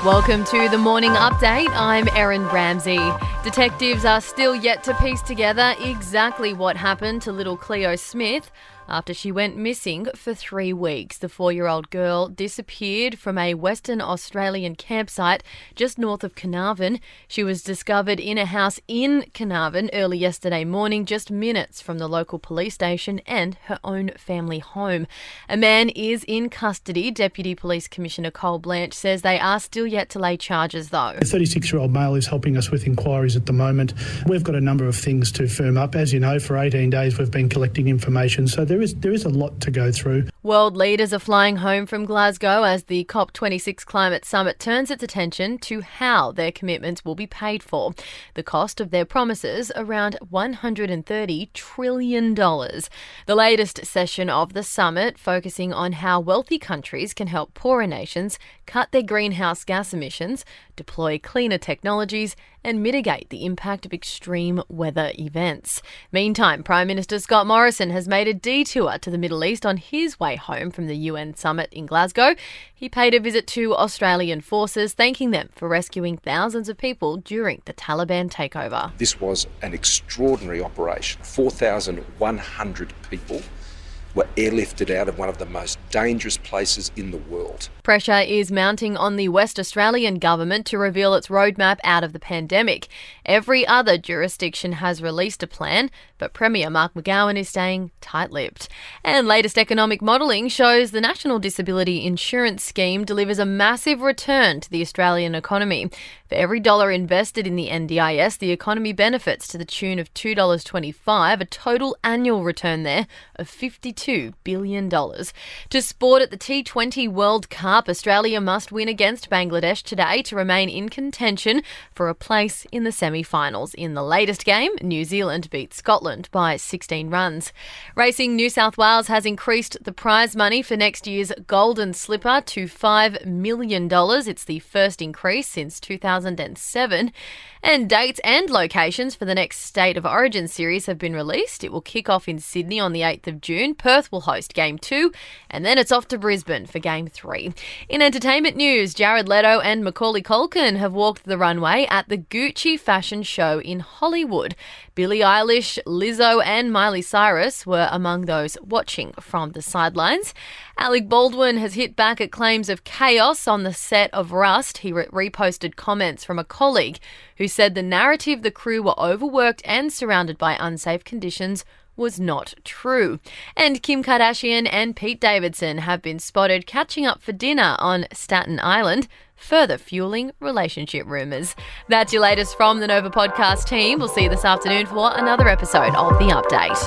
Welcome to the Morning Update. I'm Erin Ramsey. Detectives are still yet to piece together exactly what happened to little Cleo Smith after she went missing for 3 weeks. The 4-year-old girl disappeared from a Western Australian campsite just north of Carnarvon. She was discovered in a house in Carnarvon early yesterday morning, just minutes from the local police station and her own family home. A man is in custody. Deputy Police Commissioner Cole Blanche says they are still yet to lay charges though. The 36-year-old male is helping us with inquiries at the moment. We've got a number of things to firm up. As you know, for 18 days we've been collecting information, so there is a lot to go through. World leaders are flying home from Glasgow as the COP26 climate summit turns its attention to how their commitments will be paid for. The cost of their promises around $130 trillion. The latest session of the summit focusing on how wealthy countries can help poorer nations cut their greenhouse gas emissions, deploy cleaner technologies and mitigate the impact of extreme weather events. Meantime, Prime Minister Scott Morrison has made a detour to the Middle East on his way home from the UN summit in Glasgow. He paid a visit to Australian forces, thanking them for rescuing thousands of people during the Taliban takeover. This was an extraordinary operation. 4,100 people were airlifted out of one of the most dangerous places in the world. Pressure is mounting on the West Australian government to reveal its roadmap out of the pandemic. Every other jurisdiction has released a plan, but Premier Mark McGowan is staying tight-lipped. And latest economic modelling shows the National Disability Insurance Scheme delivers a massive return to the Australian economy. For every dollar invested in the NDIS, the economy benefits to the tune of $2.25, a total annual return there of $52 billion. To sport at the T20 World Cup, Australia must win against Bangladesh today to remain in contention for a place in the semi-finals. In the latest game, New Zealand beat Scotland by 16 runs. Racing New South Wales has increased the prize money for next year's Golden Slipper to $5 million. It's the first increase since 2007. And dates and locations for the next State of Origin series have been released. It will kick off in Sydney on the 8th of June. Perth will host Game 2, and then it's off to Brisbane for Game 3. In entertainment news, Jared Leto and Macaulay Culkin have walked the runway at the Gucci fashion show in Hollywood. Billie Eilish, Lizzo and Miley Cyrus were among those watching from the sidelines. Alec Baldwin has hit back at claims of chaos on the set of Rust. He reposted comments from a colleague who said the narrative the crew were overworked and surrounded by unsafe conditions was not true. And Kim Kardashian and Pete Davidson have been spotted catching up for dinner on Staten Island, further fueling relationship rumours. That's your latest from the Nova Podcast team. We'll see you this afternoon for another episode of The Update.